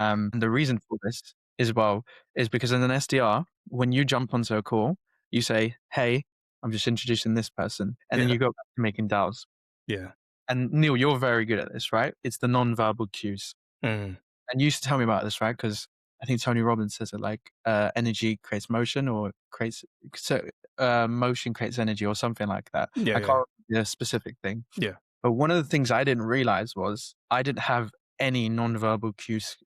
And the reason for this is, well, is because in an SDR, when you jump onto a call, you say, "Hey, I'm just introducing this person," and then Yeah. you go back to making dials. Yeah. And Neil, you're very good at this, right? It's the non-verbal cues. Mm. And you used to tell me about this, right? Because I think Tony Robbins says it like energy creates motion, or creates so motion creates energy, or something like that. Yeah. I Yeah. can't remember the specific thing. Yeah. But one of the things I didn't realize was I didn't have any non-verbal cues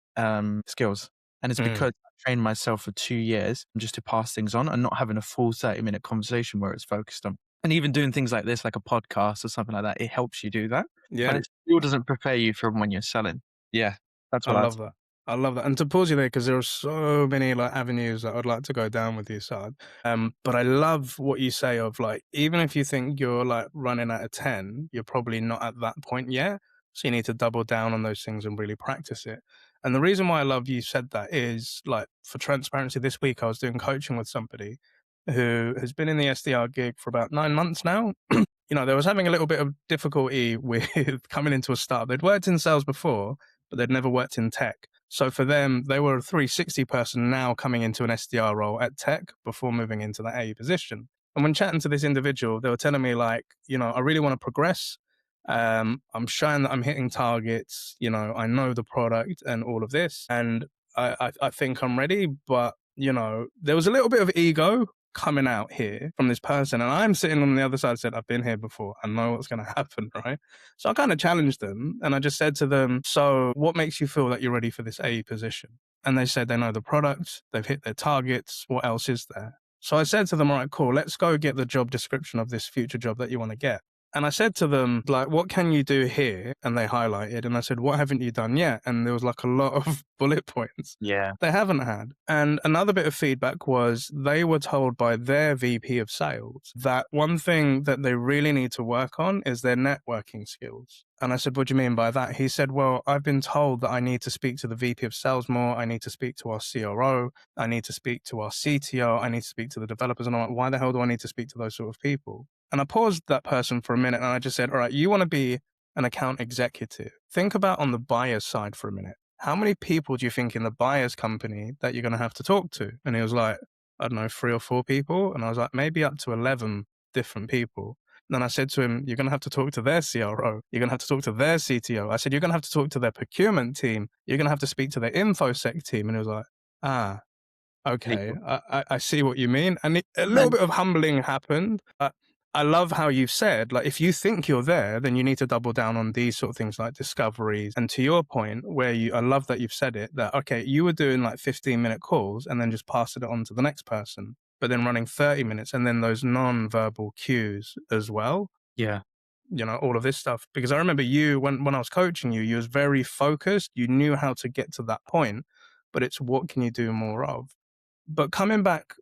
skills, and it's Mm. because I trained myself for 2 years just to pass things on and not having a full 30-minute conversation where it's focused on. And even doing things like this, like a podcast or something like that, it helps you do that, but Yeah. it still doesn't prepare you for when you're selling. Yeah, that's I what I'd love say. that. I love that. And to pause you there, because there are so many like avenues that I'd like to go down with you, Saad. But I love what you say of like, even if you think you're like running at a 10, you're probably not at that point yet. So you need to double down on those things and really practice it. And the reason why I love you said that is like, for transparency, this week I was doing coaching with somebody who has been in the SDR gig for about 9 months now. They was having a little bit of difficulty with coming into a startup. They'd worked in sales before, but they'd never worked in tech. So for them, they were a 360 person now coming into an SDR role at tech before moving into that AE position. And when chatting to this individual, they were telling me like, I really want to progress. I'm showing that I'm hitting targets. I know the product and all of this, and I think I'm ready. But there was a little bit of ego coming out here from this person, and I'm sitting on the other side. Said, I've been here before. I know what's going to happen, right? So I kind of challenged them, and I just said to them, "So, what makes you feel that you're ready for this AE position?" And they said they know the product, they've hit their targets. What else is there? So I said to them, "All right, cool. Let's go get the job description of this future job that you want to get." And I said to them, like, what can you do here? And they highlighted. And I said, what haven't you done yet? And there was like a lot of bullet points Yeah. they haven't had. And another bit of feedback was they were told by their VP of sales that one thing that they really need to work on is their networking skills. And I said, what do you mean by that? He said, well, I've been told that I need to speak to the VP of sales more. I need to speak to our CRO. I need to speak to our CTO. I need to speak to the developers. And I'm like, why the hell do I need to speak to those sort of people? And I paused that person for a minute and I just said, all right, you want to be an account executive. Think about on the buyer's side for a minute. How many people do you think in the buyer's company that you're going to have to talk to? And he was like, I don't know, 3 or 4 people. And I was like, maybe up to 11 different people. Then I said to him, you're going to have to talk to their CRO. You're going to have to talk to their CTO. I said, you're going to have to talk to their procurement team. You're going to have to speak to their infosec team. And he was like, ah, okay, People. I see what you mean. And a little And bit of humbling happened. I love how you've said, like, if you think you're there, then you need to double down on these sort of things like discoveries. And to your point, I love that you've said it, that, okay, you were doing like 15-minute calls and then just passing it on to the next person, but then running 30 minutes and then those non-verbal cues as well. yeah, All of this stuff. Because I remember you, when I was coaching you, you was very focused. You knew how to get to that point, but it's what can you do more of? But coming back